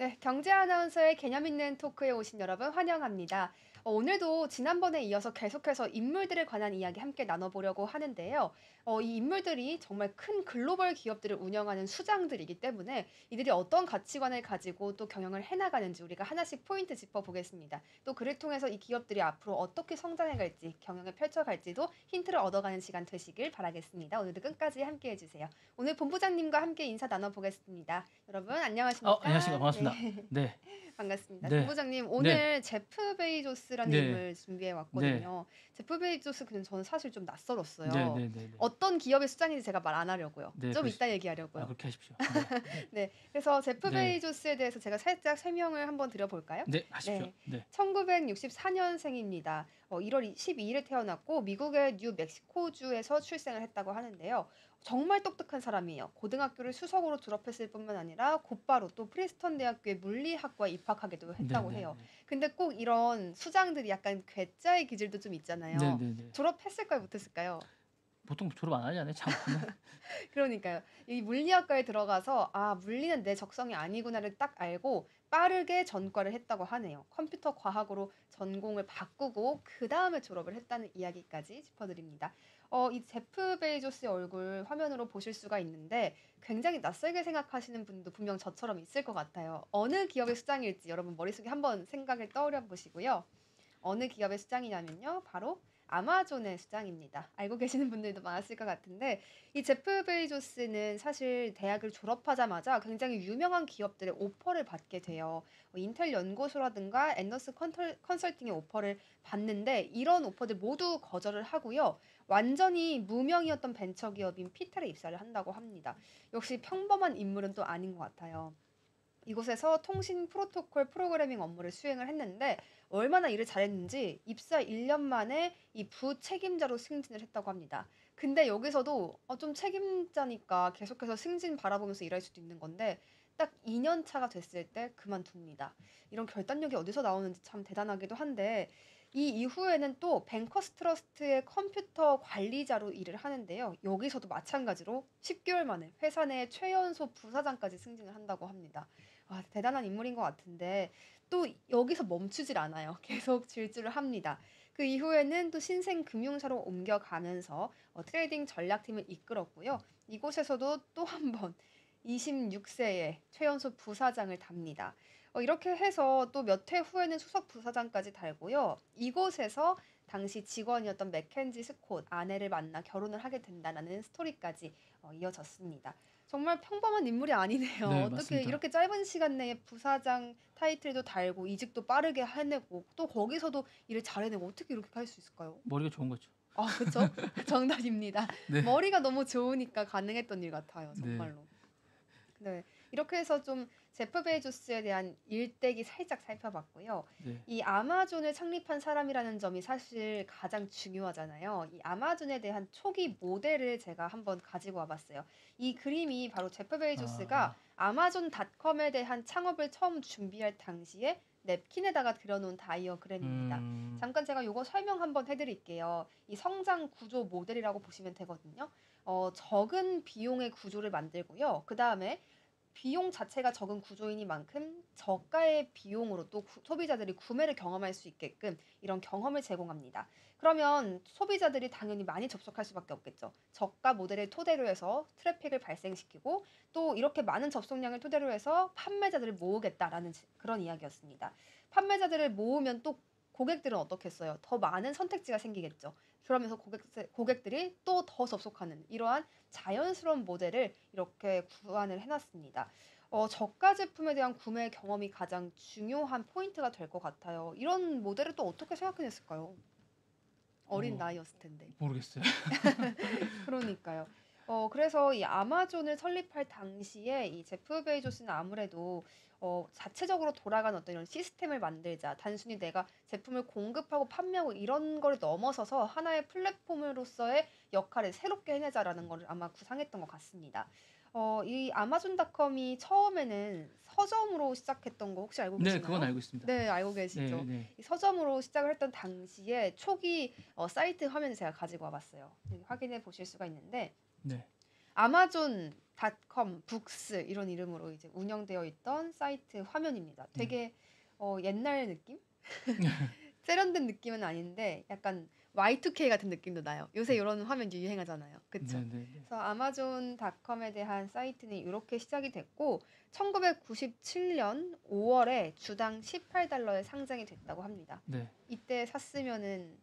네, 경제 아나운서의 개념 있는 토크에 오신 여러분 환영합니다. 오늘도 지난번에 이어서 계속해서 인물들에 관한 이야기 함께 나눠보려고 하는데요. 이 인물들이 정말 큰 글로벌 기업들을 운영하는 수장들이기 때문에 이들이 어떤 가치관을 가지고 또 경영을 해나가는지 우리가 하나씩 포인트 짚어보겠습니다. 또 그를 통해서 이 기업들이 앞으로 어떻게 성장해갈지, 경영을 펼쳐갈지도 힌트를 얻어가는 시간 되시길 바라겠습니다. 오늘도 끝까지 함께 해주세요. 오늘 본부장님과 함께 인사 나눠보겠습니다. 여러분 안녕하십니까. 안녕하십니까? 네. 반갑습니다. 네. 반갑습니다. 네. 본부장님, 네. 오늘 제프 베이조스라는 네. 인물 준비해 네. 왔거든요. 제프 베이조스 그는 저는 사실 좀 낯설었어요. 네네네네. 어떤 기업의 수장인지 제가 말 안 하려고요. 네. 좀 이따 얘기하려고요. 그렇게 하십시오. 네. 네. 네, 그래서 제프 네. 베이조스에 대해서 제가 살짝 설명을 한번 드려볼까요? 네. 하십시오. 네, 네. 1964년생입니다. 1월 12일에 태어났고 미국의 뉴멕시코주에서 출생을 했다고 하는데요. 정말 똑똑한 사람이에요. 고등학교를 수석으로 졸업했을 뿐만 아니라 곧바로 또 프리스턴 대학교의 물리학과에 입학하기도 했다고 해요. 네네네. 근데 꼭 이런 수장들이 약간 괴짜의 기질도 좀 있잖아요. 네네네. 졸업했을까요, 못했을까요? 보통 졸업 안 하잖아요, 참고는. 그러니까요. 이 물리학과에 들어가서 '아 물리는 내 적성이 아니구나.'를 딱 알고 빠르게 전과를 했다고 하네요. 컴퓨터 과학으로 전공을 바꾸고 그다음에 졸업을 했다는 이야기까지 짚어 드립니다. 이 제프 베이조스의 얼굴 화면으로 보실 수가 있는데 굉장히 낯설게 생각하시는 분도 분명 저처럼 있을 것 같아요. 어느 기업의 수장일지 여러분 머릿속에 한번 생각을 떠올려 보시고요. 어느 기업의 수장이냐면요. 바로 아마존의 수장입니다. 알고 계시는 분들도 많았을 것 같은데 이 제프 베이조스는 사실 대학을 졸업하자마자 굉장히 유명한 기업들의 오퍼를 받게 돼요. 인텔 연구소라든가 앤더슨 컨설팅의 오퍼를 받는데 이런 오퍼들 모두 거절을 하고요. 완전히 무명이었던 벤처기업인 피텔에 입사를 한다고 합니다. 역시 평범한 인물은 또 아닌 것 같아요. 이곳에서 통신 프로토콜 프로그래밍 업무를 수행을 했는데 얼마나 일을 잘했는지 입사 1년 만에 이 부책임자로 승진을 했다고 합니다. 근데 여기서도 좀 책임자니까 계속해서 승진 바라보면서 일할 수도 있는 건데 딱 2년 차가 됐을 때 그만둡니다. 이런 결단력이 어디서 나오는지 참 대단하기도 한데 이 이후에는 또 뱅커스 트러스트의 컴퓨터 관리자로 일을 하는데요. 여기서도 마찬가지로 10개월 만에 회사 내 최연소 부사장까지 승진을 한다고 합니다. 대단한 인물인 것 같은데 또 여기서 멈추질 않아요. 계속 질주를 합니다. 그 이후에는 또 신생 금융사로 옮겨가면서 트레이딩 전략팀을 이끌었고요. 이곳에서도 또 한 번 26세에 최연소 부사장을 답니다. 이렇게 해서 또 몇 해 후에는 수석 부사장까지 달고요. 이곳에서 당시 직원이었던 맥켄지 스콧 아내를 만나 결혼을 하게 된다라는 스토리까지 이어졌습니다. 정말 평범한 인물이 아니네요. 네, 어떻게 맞습니다. 이렇게 짧은 시간 내에 부사장 타이틀도 달고 이직도 빠르게 해내고 또 거기서도 일을 잘해내고 어떻게 이렇게 할 수 있을까요? 머리가 좋은 거죠. 그쵸. 정답입니다. 네. 머리가 너무 좋으니까 가능했던 일 같아요 네. 정말로. 네. 이렇게 해서 좀 제프 베이조스에 대한 일대기 살짝 살펴봤고요. 네. 이 아마존을 창립한 사람이라는 점이 사실 가장 중요하잖아요. 이 아마존에 대한 초기 모델을 제가 한번 가지고 와 봤어요. 이 그림이 바로 제프 베이조스가 아. 아마존닷컴에 대한 창업을 처음 준비할 당시에 냅킨에다가 그려 놓은 다이어그램입니다. 음. 잠깐 제가 요거 설명 한번 해 드릴게요. 이 성장 구조 모델이라고 보시면 되거든요. 적은 비용의 구조를 만들고요. 그다음에 비용 자체가 적은 구조이니만큼 저가의 비용으로 또 소비자들이 구매를 경험할 수 있게끔 이런 경험을 제공합니다. 그러면 소비자들이 당연히 많이 접속할 수밖에 없겠죠. 저가 모델을 토대로 해서 트래픽을 발생시키고 또 이렇게 많은 접속량을 토대로 해서 판매자들을 모으겠다라는 그런 이야기였습니다. 판매자들을 모으면 또 고객들은 어떻겠어요? 더 많은 선택지가 생기겠죠. 그러면서 고객들이 또 더 접속하는 이러한 자연스러운 모델을 이렇게 구안을 해놨습니다. 저가 제품에 대한 구매 경험이 가장 중요한 포인트가 될 것 같아요. 이런 모델을 또 어떻게 생각해냈을까요? 어린 어 나이였을 텐데. 모르겠어요. 그러니까요. 그래서 이 아마존을 설립할 당시에 이 제프 베이조스는 아무래도 자체적으로 돌아가는 어떤 이런 시스템을 만들자. 단순히 내가 제품을 공급하고 판매하고 이런 걸 넘어서서 하나의 플랫폼으로서의 역할을 새롭게 해내자라는 걸 아마 구상했던 것 같습니다. 이 아마존닷컴이 처음에는 서점으로 시작했던 거 혹시 알고 네, 그건 계시나요? 알고 있습니다. 네, 알고 네, 계시죠. 네. 이 서점으로 시작을 했던 당시에 초기 사이트 화면을 제가 가지고 와 봤어요. 여기 확인해 보실 수가 있는데 네. 아마존 아마존닷컴, 북스 이런 이름으로 이제 운영되어 있던 사이트 화면입니다. 네. 되게 옛날 느낌? 세련된 느낌은 아닌데 약간 Y2K 같은 느낌도 나요. 요새 이런 화면 유행하잖아요. 그쵸? 네네네. 그래서 아마존닷컴에 대한 사이트는 이렇게 시작이 됐고 1997년 5월에 주당 $18에 상장이 됐다고 합니다. 네. 이때 샀으면은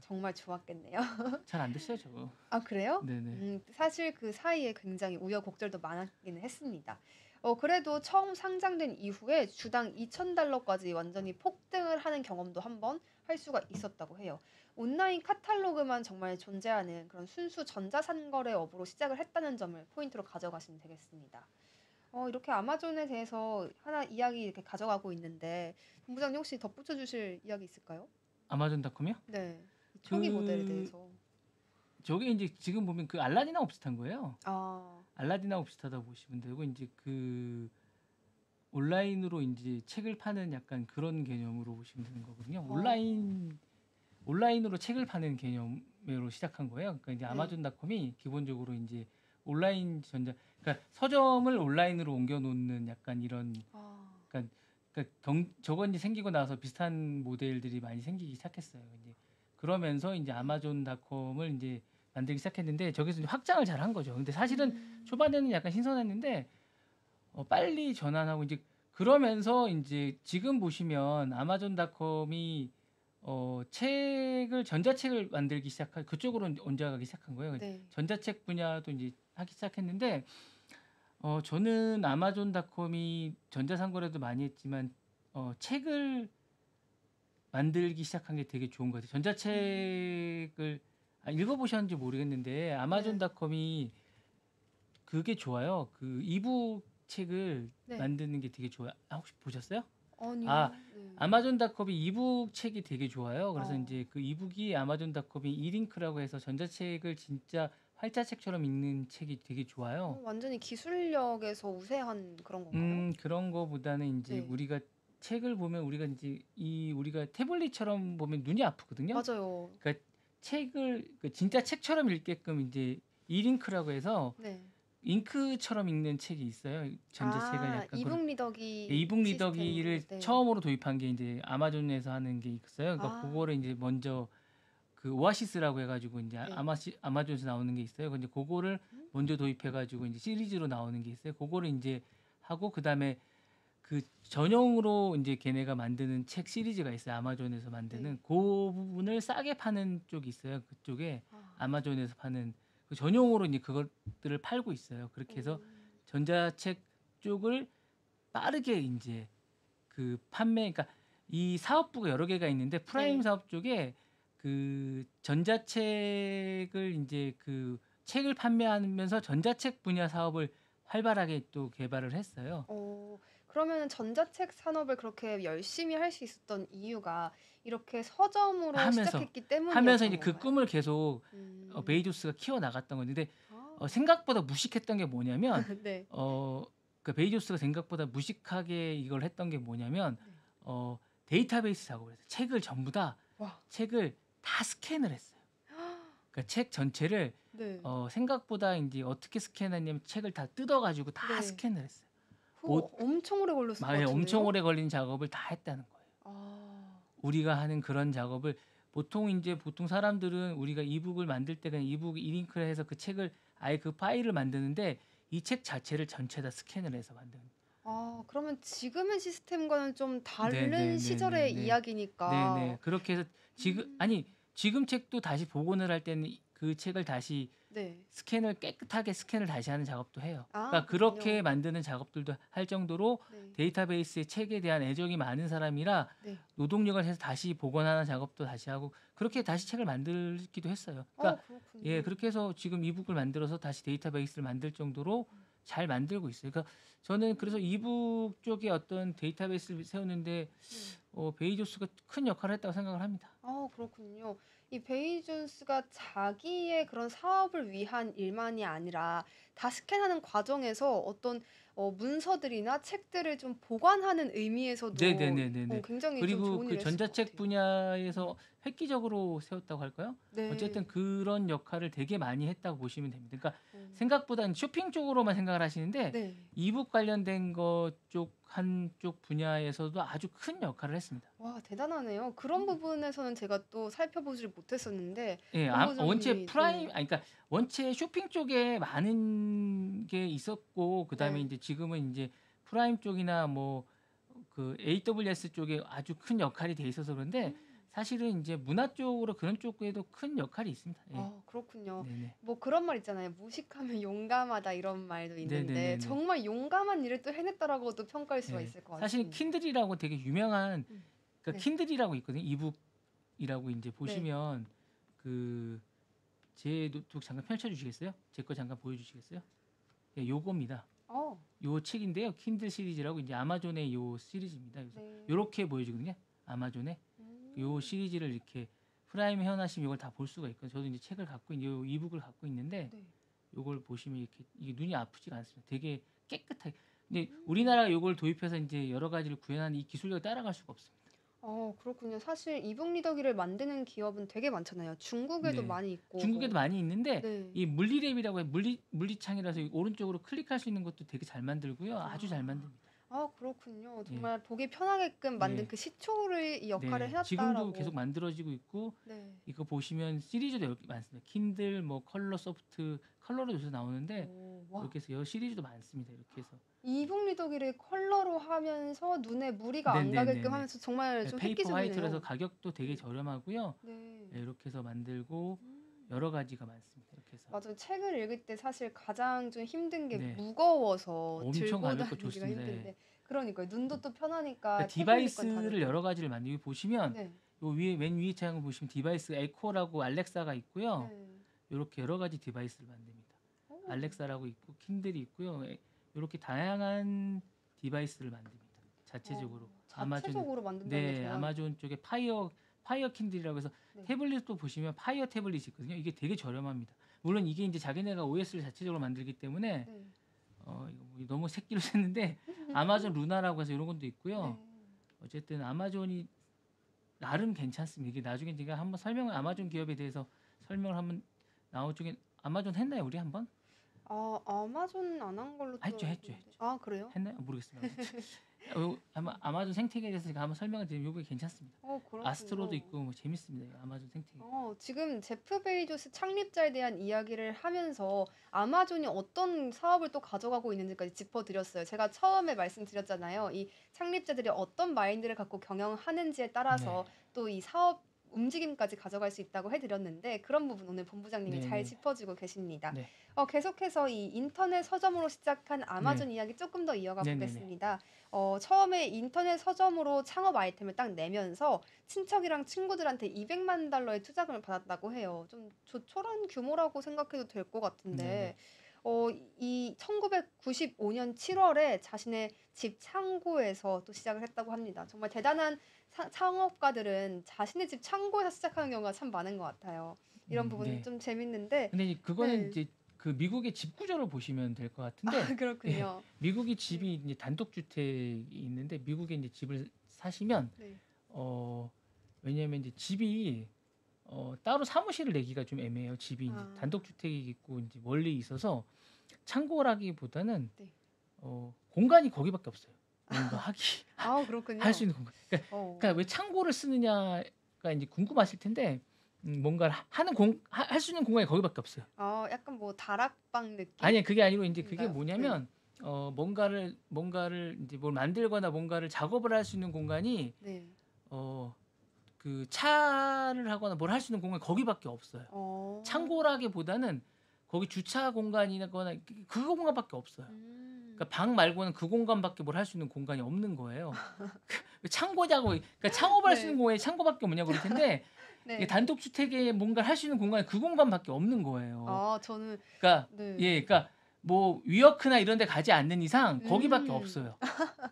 정말 좋았겠네요. 잘 안 됐어요, 저거. 아, 그래요? 네네. 사실 그 사이에 굉장히 우여곡절도 많았기는 했습니다. 그래도 처음 상장된 이후에 주당 $2,000까지 완전히 폭등을 하는 경험도 한번 할 수가 있었다고 해요. 온라인 카탈로그만 정말 존재하는 그런 순수 전자상거래 업으로 시작을 했다는 점을 포인트로 가져가시면 되겠습니다. 이렇게 아마존에 대해서 하나 이야기 이렇게 가져가고 있는데, 본부장님 혹시 덧붙여 주실 이야기 있을까요? 아마존닷컴이요? 네. 이 초기 모델에 그 대해서. 저게 이제 지금 보면 그 알라딘하고 비슷한 거예요. 아, 알라딘하고 비슷하다고 보시면 되고 이제 그 온라인으로 이제 책을 파는 약간 그런 개념으로 보시면 되는 거거든요. 어, 온라인으로 책을 파는 개념으로 시작한 거예요. 그러니까 이제 네. 아마존닷컴이 기본적으로 이제 온라인 그러니까 서점을 온라인으로 옮겨 놓는 약간 이런 아, 그러니까, 저거 이제 생기고 나서 비슷한 모델들이 많이 생기기 시작했어요. 이제 그러면서 이제 네. 아마존닷컴을 이제 만들기 시작했는데 저기서 이제 확장을 잘 한 거죠. 근데 사실은 음, 초반에는 약간 신선했는데 빨리 전환하고 이제 그러면서 이제 지금 보시면 아마존닷컴이 책을 전자책을 만들기 시작한 그쪽으로 옮겨가기 시작한 거예요. 네. 전자책 분야도 이제 하기 시작했는데 저는 아마존닷컴이 전자상거래도 많이 했지만 책을 만들기 시작한 게 되게 좋은 것 같아요. 음, 전자책을 읽어보셨는지 모르겠는데 네. 아마존닷컴이 그게 좋아요. 그 이북 책을 네. 만드는 게 되게 좋아요. 혹시 보셨어요? 아, 아니요. 네. 아마존닷컴이 이북 책이 되게 좋아요. 그래서 어, 이제 그 이북이 아마존닷컴이 이링크라고 해서 전자책을 진짜 활자책처럼 읽는 책이 되게 좋아요. 완전히 기술력에서 우세한 그런 건가요? 그런 거보다는 이제 네. 우리가 책을 보면 우리가 이제 우리가 태블릿처럼 보면 눈이 아프거든요. 맞아요. 그러니까 책을 진짜 책처럼 읽게끔 이제 이링크라고 해서 네. 잉크처럼 읽는 책이 있어요. 전자책을 아, 약간 그런 이북 리더기 이북 시스템으로. 리더기를 네. 처음으로 도입한 게 이제 아마존에서 하는 게 있어요. 그러니까 아, 그거를 이제 먼저 그 오아시스라고 해가지고 이제 네. 아마존에서 나오는 게 있어요. 근데 그거를 음? 먼저 도입해가지고 이제 시리즈로 나오는 게 있어요. 그거를 이제 하고 그다음에 그 전용으로 이제 걔네가 만드는 책 시리즈가 있어요. 아마존에서 네. 만드는 그 부분을 싸게 파는 쪽이 있어요. 그쪽에 아, 아마존에서 파는 그 전용으로 이제 그것들을 팔고 있어요. 그렇게 해서 음, 전자책 쪽을 빠르게 이제 그 판매, 그러니까 이 사업부가 여러 개가 있는데 프라임 네. 사업 쪽에 그 전자책을 이제 그 책을 판매하면서 전자책 분야 사업을 활발하게 또 개발을 했어요. 그러면은 전자책 산업을 그렇게 열심히 할 수 있었던 이유가 이렇게 서점으로 하면서 시작했기 하면서 때문이었던 이제 그 건가요? 꿈을 계속 음, 베이조스가 키워 나갔던 건데 아, 생각보다 무식했던 게 뭐냐면 네. 어 그 베이조스가 생각보다 무식하게 이걸 했던 게 뭐냐면 네. 어 데이터베이스 작업을 했어요. 와, 책을 다 스캔을 했어요. 그러니까 책 전체를 네. 생각보다 이제 어떻게 스캔했냐면 책을 다 뜯어가지고 다 네. 스캔을 했어요. 그거 엄청 오래 걸렸을 것 엄청 같은데요? 오래 걸린 작업을 다 했다는 거예요. 아, 우리가 하는 그런 작업을 보통 사람들은 우리가 이북을 만들 때 그냥 이북 이링크를 해서 그 책을 아예 그 파일을 만드는데 이 책 자체를 전체 다 스캔을 해서 만드는. 그러면 지금의 시스템과는 좀 다른 시절의 네네네네네. 네네. 이야기니까. 그렇게 해서 음, 지금 책도 다시 복원을 할 때는 그 책을 다시 네. 깨끗하게 스캔을 다시 하는 작업도 해요. 아, 그러니까 그렇게 그렇군요. 만드는 작업들도 할 정도로 네. 데이터베이스의 책에 대한 애정이 많은 사람이라 네. 노동력을 해서 다시 복원하는 작업도 다시 하고 그렇게 다시 책을 만들기도 했어요. 그러니까 예, 그렇군요. 그렇게 해서 지금 이북을 만들어서 다시 데이터베이스를 만들 정도로 잘 만들고 있어요. 그러니까 저는 그래서 이북 쪽에 어떤 데이터베이스를 세우는데 네. 베이조스가 큰 역할을 했다고 생각을 합니다. 그렇군요. 이 베이존스가 자기의 그런 사업을 위한 일만이 아니라 다 스캔하는 과정에서 어떤 문서들이나 책들을 좀 보관하는 의미에서도 네네네네네. 굉장히 좀 그리고 좋은 그 일을 했을 것 전자책 같아요. 분야에서 획기적으로 세웠다고 할까요? 어쨌든 네. 그런 역할을 되게 많이 했다고 보시면 됩니다. 그러니까 어. 생각보다는 쇼핑 쪽으로만 생각을 하시는데 네. 이북 관련된 것 쪽 한쪽 분야에서도 아주 큰 역할을 했습니다. 와, 대단하네요. 그런 부분에서는 제가 또 살펴보질 못했었는데 예, 원체 본부장님이 프라임, 네. 그러니까 원체 쇼핑 쪽에 많은 게 있었고, 그다음에 네. 이제 지금은 이제 프라임 쪽이나 뭐 그 AWS 쪽에 아주 큰 역할이 돼 있어서 그런데 음. 사실은 이제 문화 쪽으로 그런 쪽에도 큰 역할이 있습니다. 예, 그렇군요. 네네, 뭐 그런 말 있잖아요. "무식하면 용감하다." 이런 말도 있는데 네네네네. 정말 용감한 일을 또 해냈다라고도 평가할 수가 예, 있을 것 사실 같습니다. 킨들이라고 되게 유명한 음. 그러니까 네. 킨들이라고 있거든요. 이북이라고 이제 네. 보시면 그 제 노트북 잠깐 펼쳐주시겠어요? 제 거 잠깐 보여주시겠어요? 예, 요겁니다. 어. 요 책인데요. 킨들 시리즈라고 이제 아마존의 요 시리즈입니다. 그래서 네. 요렇게 보여지거든요. 아마존의 요 음. 시리즈를 이렇게 프라임에 해놨으면 이걸 다 볼 수가 있거든요. 저도 이제 책을 갖고 요 이북을 갖고 있는데 네. 요걸 보시면 이렇게 이게 눈이 아프지가 않습니다. 되게 깨끗하게. 근데 음. 우리나라가 요걸 도입해서 이제 여러 가지를 구현하는 이 기술력을 따라갈 수가 없습니다. 그렇군요. 사실 이북 리더기를 만드는 기업은 되게 많잖아요. 중국에도 네. 많이 있고 중국에도 많이 있는데 네. 이 물리랩이라고 해 물리창이라서 이 오른쪽으로 클릭할 수 있는 것도 되게 잘 만들고요. 아주 잘 아. 만듭니다. 그렇군요. 예. 정말 보기 편하게끔 만든 예. 그 시초를 이 역할을 네. 지금도 해놨다라고. 계속 만들어지고 있고 네. 이거 보시면 시리즈도 이렇게 많습니다. 킨들 뭐 컬러 소프트 컬러로 요새 나오는데 와. 이렇게 해서 여러 시리즈도 많습니다. 이렇게 해서. 이북 리더기를 컬러로 하면서 눈에 무리가 안 가게끔 네네네네. 하면서 정말 좀 페이퍼 화이트라서 획기적이네요. 가격도 되게 네. 저렴하고요. 네. 예, 이렇게 해서 만들고 음. 여러 가지가 많습니다. 이렇게 해서. 맞아요. 책을 읽을 때 사실 가장 좀 힘든 게 네. 무거워서 엄청 들고 가볍고 다니기가 좋습니다. 예. 힘든데 그러니까요. 눈도 또 그러니까 편하니까 책을 읽건 디바이스를 다르고. 여러 가지를 만들고 보시면 네. 요 위에 맨 위에 창을 보시면 디바이스 에코라고 알렉사가 있고요. 네. 이렇게 여러 가지 디바이스를 만듭니다. 오. 알렉사라고 있고 킨들이 있고요. 이렇게 다양한 디바이스를 만듭니다. 자체적으로. 자체적으로 만든다는 게 네, 대단하다. 아마존 쪽에 파이어 킨들이라고 해서 네. 태블릿도 보시면 파이어 태블릿이 있거든요. 이게 되게 저렴합니다. 물론 이게 이제 자기네가 OS를 자체적으로 만들기 때문에 네. 이거 뭐 너무 새끼로 썼는데 아마존 루나라고 해서 이런 것도 있고요. 네. 어쨌든 아마존이 나름 괜찮습니다. 이게 나중에 제가 한번 아마존 기업에 대해서 설명을 한번 나오중에 아마존 했나요? 우리 한번? 아마존 안 한 걸로 또 했죠. 알고 있는데. 그래요? 했나요? 모르겠습니다. 아마 아마존 생태계에 대해서 제가 한번 설명을 드리면 이게 괜찮습니다. 그렇군요. 아스트로도 있고 뭐 재밌습니다. 이거 아마존 생태계. 지금 제프 베이조스 창립자에 대한 이야기를 하면서 아마존이 어떤 사업을 또 가져가고 있는지까지 짚어드렸어요. 제가 처음에 말씀드렸잖아요. 이 창립자들이 어떤 마인드를 갖고 경영하는지에 따라서 네. 또 이 사업 움직임까지 가져갈 수 있다고 해드렸는데 그런 부분 오늘 본부장님이 잘 네네. 짚어주고 계십니다. 네. 계속해서 이 인터넷 서점으로 시작한 아마존 이야기 조금 더 이어가 네네네. 보겠습니다. 처음에 인터넷 서점으로 창업 아이템을 딱 내면서 친척이랑 친구들한테 $200만 투자금을 받았다고 해요. 좀 조촐한 규모라고 생각해도 될 것 같은데 네네. 이 1995년 7월에 자신의 집 창고에서 또 시작을 했다고 합니다. 정말 대단한 창업가들은 자신의 집 창고에서 시작하는 경우가 참 많은 것 같아요. 이런 부분이 네. 좀 재밌는데 근데 그거는 네. 이제 그 미국의 집 구조를 보시면 될 것 같은데 그렇군요. 미국이 집이 이제 단독 주택이 있는데 미국에 이제 집을 사시면 네. 왜냐면 이제 집이 따로 사무실을 내기가 좀 애매해요. 집이 이제 단독 주택이 있고 이제 멀리 있어서 창고라기보다는 네. 공간이 거기밖에 없어요. 뭔가 그렇군요. 할 수 있는 공간. 그러니까 왜 창고를 쓰느냐가 이제 궁금하실 텐데 뭔가를 할 수 있는 공간이 거기밖에 없어요. 약간 뭐 다락방 느낌? 아니 그게 아니고 이제 그게 인가요? 뭐냐면 뭔가를 이제 뭘 만들거나 뭔가를 작업을 할 수 있는 공간이 네. 그 차를 하거나 뭘 할 수 있는 공간이 거기밖에 없어요. 창고라기보다는 거기 주차 공간이거나 그 공간밖에 없어요. 그러니까 방 말고는 그 공간밖에 뭘 할 수 있는 공간이 없는 거예요. 창고자고 그러니까 창업할 수 있는 공간이 창고밖에 없냐고 그럴 텐데 네. 단독 주택에 뭔가를 할 수 있는 공간이 그 공간밖에 없는 거예요. 저는 그러니까 네. 그러니까 뭐 위워크나 이런 데 가지 않는 이상 거기밖에 없어요.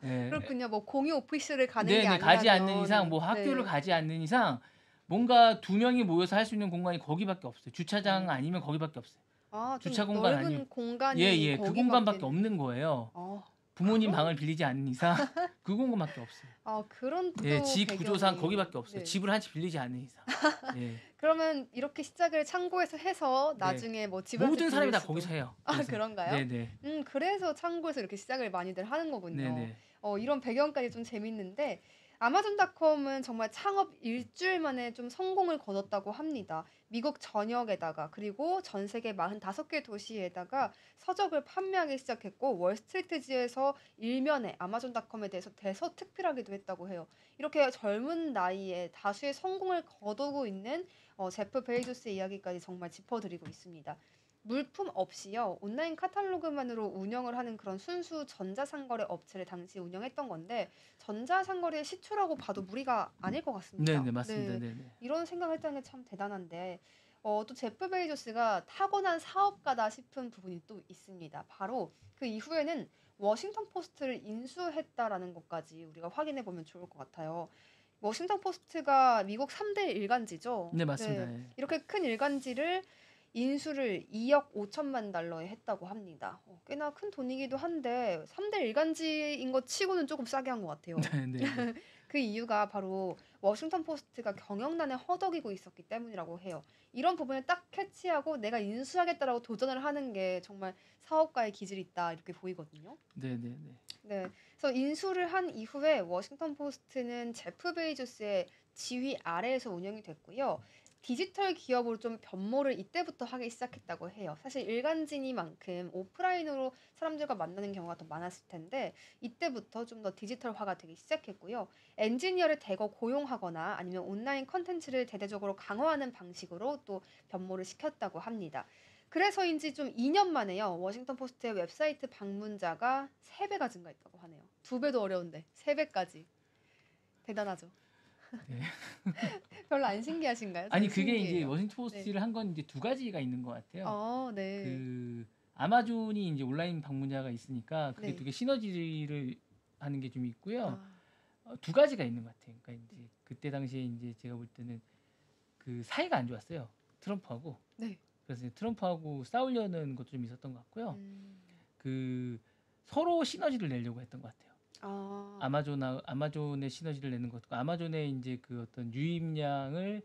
예. 그렇군요. 뭐 공유 오피스를 가는 게 네네 아니라면 가지 않는 이상 뭐 학교를 가지 않는 이상 뭔가 두 명이 모여서 할 수 있는 공간이 거기밖에 없어요. 주차장 아니면 거기밖에 없어요. 좀 주차 공간 넓은 아니면 공간이 그 거기밖에. 공간밖에 없는 거예요. 부모님 그런 방을 빌리지 않는 이상 그 공간밖에 없어요. 그런 예, 또 집 구조상 배경이 거기밖에 없어요. 네. 집을 한 채 빌리지 않는 이상. 예, 그러면 이렇게 시작을 창고에서 해서 네. 나중에 뭐 집을 한 채 모든 사람이 빌릴 다 거기서 수도 해요. 아 그래서 그런가요? 네네, 그래서 창고에서 이렇게 시작을 많이들 하는 거군요. 네네, 이런 배경까지 좀 재밌는데 아마존닷컴은 정말 창업 일주일 만에 좀 성공을 거뒀다고 합니다. 미국 전역에다가 그리고 전 세계 45개 도시에다가 서적을 판매하기 시작했고 월스트리트지에서 일면에 아마존닷컴에 대해서 대서특필하기도 했다고 해요. 이렇게 젊은 나이에 다수의 성공을 거두고 있는 제프 베이조스의 이야기까지 정말 짚어드리고 있습니다. 물품 없이요. 온라인 카탈로그만으로 운영을 하는 그런 순수 전자상거래 업체를 당시 운영했던 건데 전자상거래의 시초라고 봐도 무리가 아닐 것 같습니다. 네네, 맞습니다. 네. 네네, 이런 생각을 했다는 게 참 대단한데 또 제프 베이조스가 타고난 사업가다 싶은 부분이 또 있습니다. 바로 그 이후에는 워싱턴 포스트를 인수했다라는 것까지 우리가 확인해 보면 좋을 것 같아요. 워싱턴 포스트가 미국 3대 일간지죠. 네, 맞습니다. 네. 예. 이렇게 큰 일간지를 인수를 2억 5천만 달러에 했다고 합니다. 꽤나 큰 돈이기도 한데 3대 일간지인 것 치고는 조금 싸게 한 것 같아요. 네, 네, 네, 그 이유가 바로 워싱턴 포스트가 경영난에 허덕이고 있었기 때문이라고 해요. 이런 부분을 딱 캐치하고 내가 인수하겠다라고 도전을 하는 게 정말 사업가의 기질이 있다 이렇게 보이거든요. 네, 네, 네. 네. 그래서 인수를 한 이후에 워싱턴 포스트는 제프 베이조스의 지휘 아래에서 운영이 됐고요. 디지털 기업으로 좀 변모를 이때부터 하기 시작했다고 해요. 사실 일간지니만큼 오프라인으로 사람들과 만나는 경우가 더 많았을 텐데 이때부터 좀 더 디지털화가 되기 시작했고요. 엔지니어를 대거 고용하거나 아니면 온라인 컨텐츠를 대대적으로 강화하는 방식으로 또 변모를 시켰다고 합니다. 그래서인지 좀 2년 만에요. 워싱턴 포스트의 웹사이트 방문자가 3배가 증가했다고 하네요. 2배도 어려운데 3배까지. 대단하죠. 네. 별로 안 신기하신가요? 아니 전 그게 이제 신기해요. 워싱턴 네. 포스트를 한 건 이제 두 가지가 있는 것 같아요. 네. 그 아마존이 이제 온라인 방문자가 있으니까 그게 네. 두 개 시너지를 하는 게 좀 있고요. 아, 두 가지가 있는 것 같아요. 그러니까 이제 그때 당시에 이제 제가 볼 때는 그 사이가 안 좋았어요. 트럼프하고. 네. 그래서 이제 트럼프하고 싸우려는 것도 좀 있었던 것 같고요. 음. 그 서로 시너지를 내려고 했던 것 같아요. 아, 아마존의 시너지를 내는 것도 아마존의 이제 그 어떤 유입량을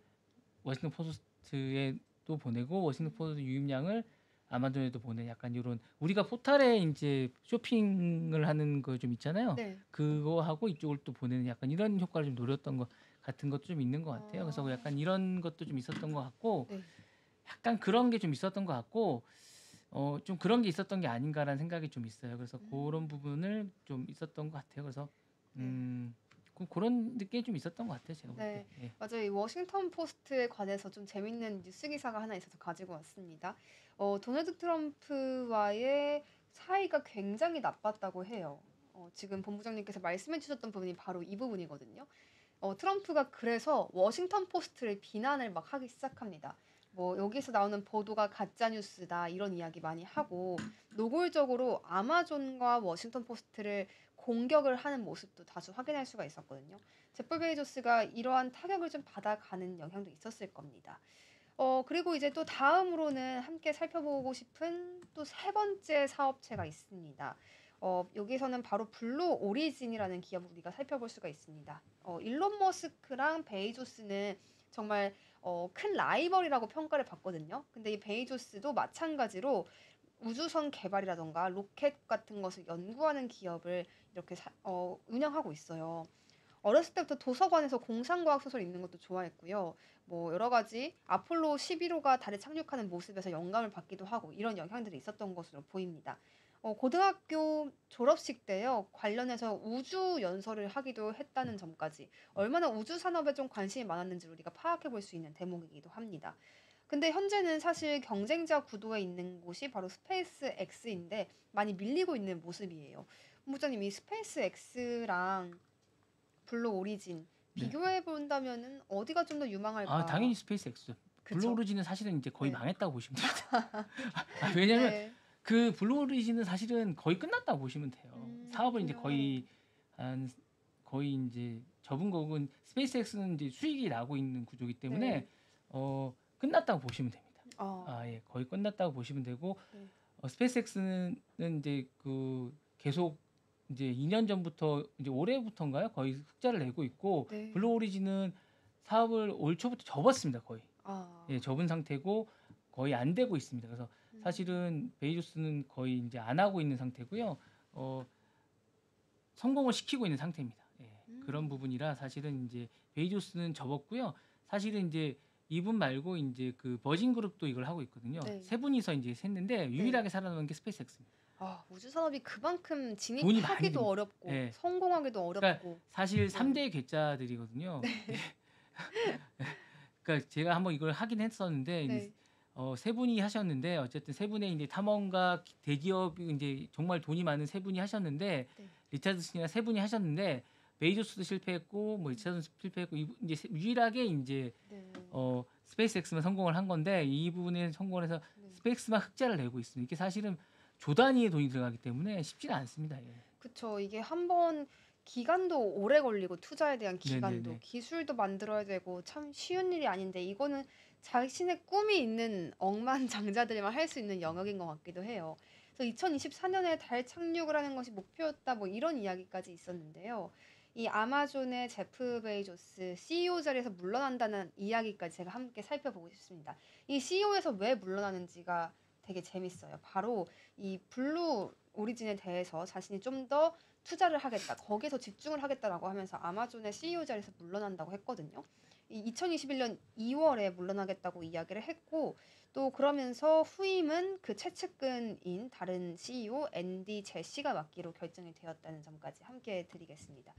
워싱턴 포스트에도 보내고 워싱턴 음. 포스트 유입량을 아마존에도 보내 약간 이런 우리가 포탈에 이제 쇼핑을 하는 거 좀 있잖아요. 네. 그거 하고 이쪽을 또 보내는 약간 이런 효과를 좀 노렸던 것 같은 것도 좀 있는 것 같아요. 그래서 아, 약간 이런 것도 좀 있었던 것 같고 네. 약간 그런 게 좀 있었던 것 같고 좀 그런 게 있었던 게 아닌가라는 생각이 좀 있어요. 그래서 그런 음. 부분을 좀 있었던 것 같아요. 그래서 네. 그런 느낌이 좀 있었던 것 같아요. 제가 볼 때. 네, 예. 맞아요. 이 워싱턴 포스트에 관해서 좀 재밌는 뉴스 기사가 하나 있어서 가지고 왔습니다. 도널드 트럼프와의 사이가 굉장히 나빴다고 해요. 지금 본부장님께서 말씀해 주셨던 부분이 바로 이 부분이거든요. 트럼프가 그래서 워싱턴 포스트를 비난을 막 하기 시작합니다. 뭐 여기서 나오는 보도가 가짜 뉴스다 이런 이야기 많이 하고 노골적으로 아마존과 워싱턴 포스트를 공격을 하는 모습도 다수 확인할 수가 있었거든요. 제프 베이조스가 이러한 타격을 좀 받아가는 영향도 있었을 겁니다. 그리고 이제 또 다음으로는 함께 살펴보고 싶은 또 세 번째 사업체가 있습니다. 여기서는 바로 블루 오리진이라는 기업을 우리가 살펴볼 수가 있습니다. 일론 머스크랑 베이조스는 정말 큰 라이벌이라고 평가를 받거든요. 근데 이 베이조스도 마찬가지로 우주선 개발이라던가 로켓 같은 것을 연구하는 기업을 이렇게 운영하고 있어요. 어렸을 때부터 도서관에서 공상과학 소설 읽는 것도 좋아했고요. 뭐 여러 가지 아폴로 11호가 달에 착륙하는 모습에서 영감을 받기도 하고 이런 영향들이 있었던 것으로 보입니다. 고등학교 졸업식 때요. 관련해서 우주 연설을 하기도 했다는 점까지 얼마나 우주 산업에 좀 관심이 많았는지 우리가 파악해 볼 수 있는 대목이기도 합니다. 근데 현재는 사실 경쟁자 구도에 있는 곳이 바로 스페이스 X인데 많이 밀리고 있는 모습이에요. 본부장님 이 스페이스 X랑 블루 오리진 네. 비교해 본다면은 어디가 좀 더 당연히 유망할까? 스페이스X. 블루 그쵸? 오리진은 사실은 이제 거의 네. 망했다고 보시면 됩니다. 왜냐면 네. 그 블루 오리진은 사실은 거의 끝났다고 보시면 돼요. 사업을 이제 그렇군요. 거의 이제 접은 거고 스페이스X는 이제 수익이 나고 있는 구조이기 네. 때문에 끝났다고 보시면 됩니다. 아, 예, 거의 끝났다고 보시면 되고 네. 스페이스X는 이제 그 계속 이제 2년 전부터 이제 올해부터인가요? 거의 흑자를 내고 있고 네. 블루 오리진은 사업을 올 초부터 접었습니다. 거의. 아. 예, 접은 상태고 거의 안 되고 있습니다. 그래서 음. 사실은 베이조스는 거의 이제 안 하고 있는 상태고요. 성공을 시키고 있는 상태입니다. 예, 그런 음. 부분이라 사실은 이제 베이조스는 접었고요. 사실은 이제 이분 말고 이제 그 버진 그룹도 이걸 하고 있거든요. 네. 세 분이서 이제 했는데 유일하게 살아남은 게 스페이스X입니다. 아, 우주 산업이 그만큼 돈이 많이 진입하기도 듭니다. 어렵고 예. 성공하기도 그러니까 어렵고. 사실 네. 3대 괴짜들이거든요. 그러니까 제가 한번 이걸 하긴 했었는데 네. 세 분이 하셨는데 어쨌든 세 분의 이제 탐험가 대기업 이제 정말 돈이 많은 세 분이 하셨는데 네. 리차드슨이나 세 분이 하셨는데 베이조스도 실패했고 뭐 리차드슨 실패했고 이제 유일하게 이제 네. 스페이스X만 성공을 한 건데 이 부분에 성공을 해서 네. 스페이스만 흑자를 내고 있습니다. 이게 사실은 조 단위의 돈이 들어가기 때문에 쉽지는 않습니다. 예. 그쵸. 이게 한번 기간도 오래 걸리고 투자에 대한 기간도 네네네. 기술도 만들어야 되고 참 쉬운 일이 아닌데 이거는 자신의 꿈이 있는 억만장자들만 할 수 있는 영역인 것 같기도 해요. 그래서 2024년에 달 착륙을 하는 것이 목표였다 뭐 이런 이야기까지 있었는데요. 이 아마존의 제프 베이조스 CEO 자리에서 물러난다는 이야기까지 제가 함께 살펴보고 싶습니다. 이 CEO에서 왜 물러나는지가 되게 재밌어요. 바로 이 블루 오리진에 대해서 자신이 좀 더 투자를 하겠다, 거기에서 집중을 하겠다라고 하면서 아마존의 CEO 자리에서 물러난다고 했거든요. 이 2021년 2월에 물러나겠다고 이야기를 했고 또 그러면서 후임은 그 최측근인 다른 CEO 앤디 제시가 맡기로 결정이 되었다는 점까지 함께 드리겠습니다.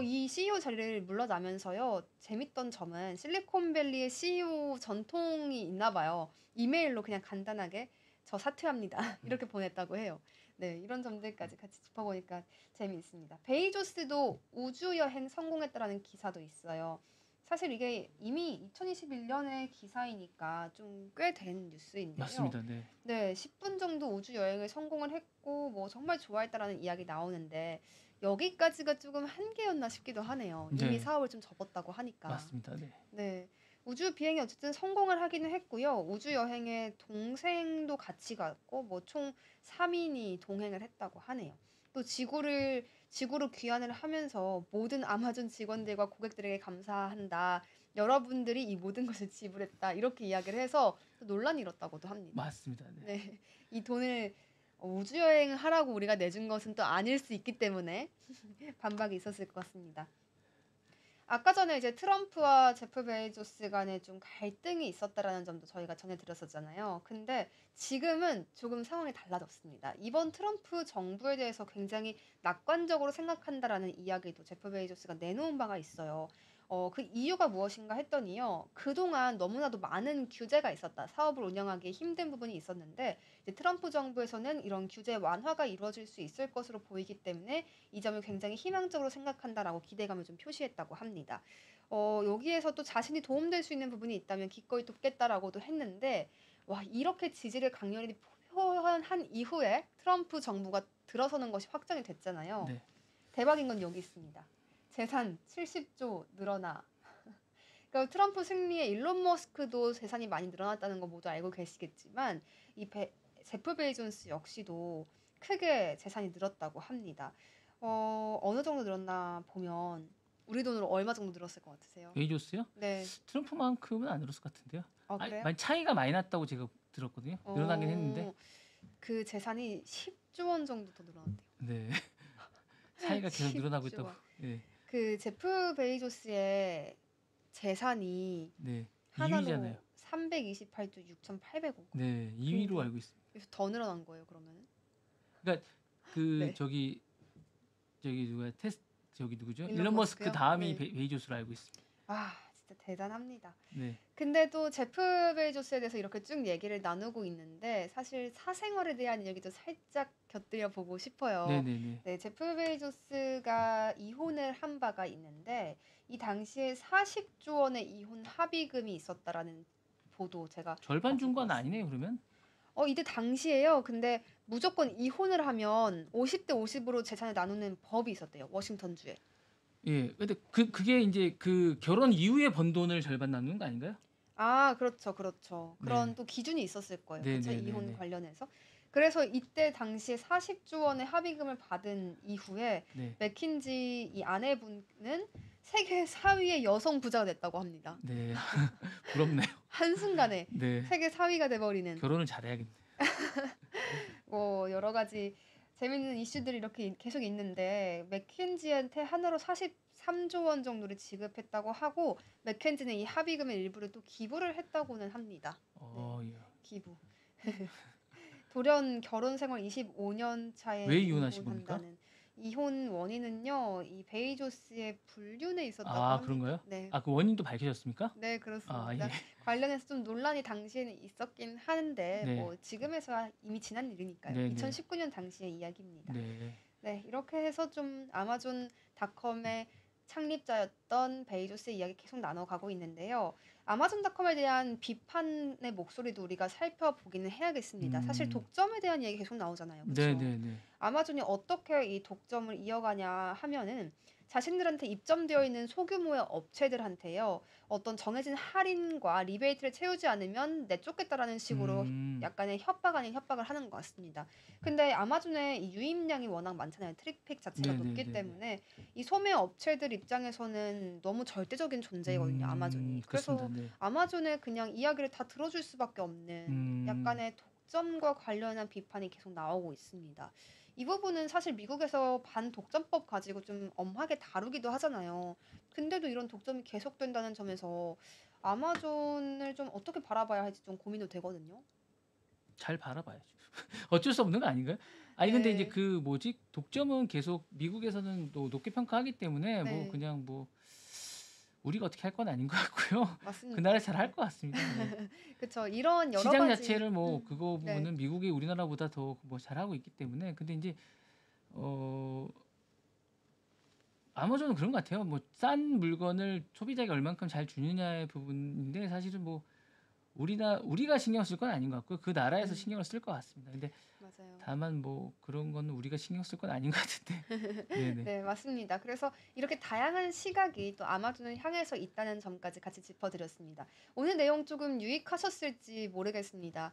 이 CEO 자리를 물러나면서요. 재밌던 점은 실리콘밸리의 CEO 전통이 있나 봐요. 이메일로 그냥 간단하게 저 사퇴합니다. 이렇게 보냈다고 해요. 네, 이런 점들까지 같이 짚어보니까 재미있습니다. 베이조스도 우주 여행 성공했다라는 기사도 있어요. 사실 이게 이미 2021년의 기사이니까 좀 꽤 된 뉴스인데요. 맞습니다. 네. 네, 10분 정도 우주 여행을 성공을 했고 뭐 정말 좋아했다라는 이야기 나오는데 여기까지가 조금 한계였나 싶기도 하네요. 이미 네. 사업을 좀 접었다고 하니까. 맞습니다. 네. 네. 우주 비행이 어쨌든 성공을 하기는 했고요. 우주 여행에 동생도 같이 갔고 뭐 총 3인이 동행을 했다고 하네요. 또 지구로 귀환을 하면서 모든 아마존 직원들과 고객들에게 감사한다. 여러분들이 이 모든 것을 지불했다. 이렇게 이야기를 해서 또 논란이 일었다고도 합니다. 맞습니다. 네. 네. 이 돈을 우주 여행을 하라고 우리가 내준 것은 또 아닐 수 있기 때문에 반박이 있었을 것 같습니다. 아까 전에 이제 트럼프와 제프 베이조스 간에 좀 갈등이 있었다라는 점도 저희가 전해드렸었잖아요. 근데 지금은 조금 상황이 달라졌습니다. 이번 트럼프 정부에 대해서 굉장히 낙관적으로 생각한다라는 이야기도 제프 베이조스가 내놓은 바가 있어요. 그 이유가 무엇인가 했더니요. 그동안 너무나도 많은 규제가 있었다. 사업을 운영하기 힘든 부분이 있었는데 이제 트럼프 정부에서는 이런 규제 완화가 이루어질 수 있을 것으로 보이기 때문에 이 점을 굉장히 희망적으로 생각한다라고 기대감을 좀 표시했다고 합니다. 여기에서 또 자신이 도움될 수 있는 부분이 있다면 기꺼이 돕겠다라고도 했는데 와, 이렇게 지지를 강렬히 표현한 이후에 트럼프 정부가 들어서는 것이 확정이 됐잖아요. 네. 대박인 건 여기 있습니다. 재산 70조 늘어나. 그러니까 트럼프 승리에 일론 머스크도 재산이 많이 늘어났다는 거 모두 알고 계시겠지만 제프 베이존스 역시도 크게 재산이 늘었다고 합니다. 어느 정도 늘었나 보면 우리 돈으로 얼마 정도 늘었을 것 같으세요? 베이조스요? 네. 트럼프만큼은 안 늘었을 것 같은데요. 그래요? 많이 차이가 많이 났다고 제가 들었거든요. 늘어나긴 했는데. 그 재산이 10조 원 정도 더 늘어났대요. 네. 차이가 계속 늘어나고 10조 있다고. 원. 네. 그 제프 베이조스의 재산이 네. 하나로 2위잖아요. 328조 6,800억. 네, 2위로 근데 알고 있습니다. 그래서 더 늘어난 거예요, 그러면은? 그러니까 그 네. 저기 누구야? 저기 누구죠? 일론 일론 머스크 머스크요? 다음이 네. 베이조스로 알고 있습니다. 아, 진짜 대단합니다. 네. 근데 또 제프 베이조스에 대해서 이렇게 쭉 얘기를 나누고 있는데 사실 사생활에 대한 얘기도 살짝 곁들여 보고 싶어요. 네네네. 네, 제프 베이조스가 이혼을 한 바가 있는데 이 당시에 40조 원의 이혼 합의금이 있었다라는 보도 제가 절반 준 가지고 건 왔습니다. 아니네요, 그러면? 이때 당시에요. 근데 무조건 이혼을 하면 50대 50으로 재산을 나누는 법이 있었대요. 워싱턴주에. 예. 근데 그게 이제 그 결혼 이후에 번 돈을 절반 나누는 거 아닌가요? 아, 그렇죠. 그렇죠. 그런 네. 또 기준이 있었을 거예요. 그렇죠? 이혼 네네네네. 관련해서. 그래서 이때 당시에 40조 원의 합의금을 받은 이후에 네. 맥킨지 이 아내분은 세계 4위의 여성 부자가 됐다고 합니다. 네. 부럽네요. 한순간에 네. 세계 4위가 돼버리는 결혼을 잘해야겠네요. 뭐 여러 가지 재밌는 이슈들이 이렇게 계속 있는데 맥켄지한테 하나로 43조 원 정도를 지급했다고 하고 맥켄지는 이 합의금의 일부를 또 기부를 했다고는 합니다. 예. 기부. 돌연 결혼 생활 25년 차에 왜 이혼하신 겁니까? 이혼한다는 이혼 원인은요, 이 베이조스의 불륜에 있었다고 아, 합니다. 그런가요? 네. 그 원인도 밝혀졌습니까? 네, 아, 그렇습니다. 예. 관련해서 좀 논란이 당시에는 있었긴 하는데 네. 뭐 지금에서야 이미 지난 일이니까요. 네, 네. 2019년 당시의 이야기입니다. 네. 네, 이렇게 해서 좀 아마존닷컴의 창립자였던 베이조스의 이야기 계속 나눠가고 있는데요. 아마존닷컴에 대한 비판의 목소리도 우리가 살펴보기는 해야겠습니다. 사실 독점에 대한 얘기 계속 나오잖아요. 그렇죠? 네, 네, 네. 아마존이 어떻게 이 독점을 이어가냐 하면은 자신들한테 입점되어 있는 소규모의 업체들한테요. 어떤 정해진 할인과 리베이트를 채우지 않으면 내쫓겠다라는 식으로 약간의 협박 아닌 협박을 하는 것 같습니다. 근데 아마존의 이 유입량이 워낙 많잖아요. 트래픽 자체가 네, 높기 네, 네. 때문에 이 소매 업체들 입장에서는 너무 절대적인 존재거든요. 아마존이. 그래서 그렇습니다. 네. 아마존의 그냥 이야기를 다 들어줄 수밖에 없는 약간의 독점과 관련한 비판이 계속 나오고 있습니다. 이 부분은 사실 미국에서 반독점법 가지고 좀 엄하게 다루기도 하잖아요. 근데도 이런 독점이 계속된다는 점에서 아마존을 좀 어떻게 바라봐야 할지 좀 고민도 되거든요. 잘 바라봐야죠. 어쩔 수 없는 거 아닌가요? 아니 근데 이제 네. 그 뭐지? 독점은 계속 미국에서는 또 높게 평가하기 때문에 뭐 네. 그냥 뭐 우리가 어떻게 할 건 아닌 것 같고요. 그 맞습니다. 나라 잘 할 것 같습니다. 네. 그쵸. 이런 여러 시장 가지 자체를 뭐 그거 네. 부분은 미국이 우리나라보다 더 뭐 잘하고 있기 때문에 근데 이제 아마존은 그런 것 같아요. 뭐 싼 물건을 소비자에게 얼만큼 잘 주느냐의 부분인데 사실은 뭐 우리가 신경 쓸 건 아닌 것 같고요. 그 나라에서 신경을 쓸 것 같습니다. 근데 맞아요. 다만 뭐 그런 거는 우리가 신경 쓸 건 아닌 것 같은데. 네네. 네, 맞습니다. 그래서 이렇게 다양한 시각이 또 아마존을 향해서 있다는 점까지 같이 짚어드렸습니다. 오늘 내용 조금 유익하셨을지 모르겠습니다.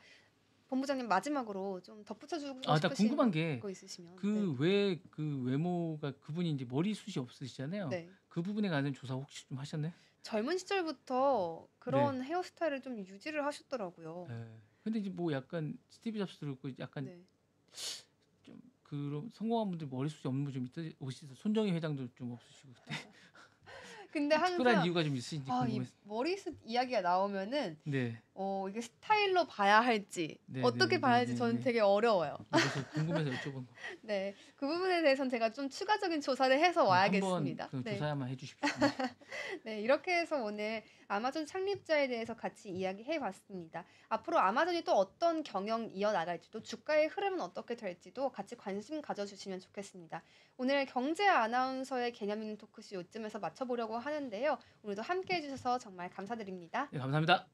본부장님 마지막으로 좀 덧붙여주고 나 싶으신 궁금한 게 거 있으시면. 그 왜 그 외모가 그분이 이제 머리숱이 없으시잖아요. 네. 그 부분에 관한 조사 혹시 좀 하셨나요? 젊은 시절부터 그런 헤어스타일을 좀 유지를 하셨더라고요. 네. 근데 이제 뭐 약간 스티브 잡스도 그렇고 약간 네. 좀 그런 성공한 분들 머리숱이 없는 분 좀 있으시죠. 손정희 회장도 좀 없으시고 그때 근데 특별한 항상 이유가 좀 있으신지 이 궁금해서. 머리숱 이야기가 나오면은 네. 이게 스타일로 봐야 할지 네, 어떻게 네, 봐야 네, 할지 네, 저는 네. 되게 어려워요. 그래서 궁금해서 여쭤본 거. 네, 그 부분에 대해서는 제가 좀 추가적인 조사를 해서 와야겠습니다. 한번 그 네. 조사만 해주십시오. 네, 이렇게 해서 오늘 아마존 창립자에 대해서 같이 이야기해 봤습니다. 앞으로 아마존이 또 어떤 경영 이어나갈지도 주가의 흐름은 어떻게 될지도 같이 관심 가져주시면 좋겠습니다. 오늘 경제 아나운서의 개념 있는 토크쇼 요쯤에서 마쳐보려고 하는데요. 오늘도 함께 해주셔서 정말 감사드립니다. 네, 감사합니다.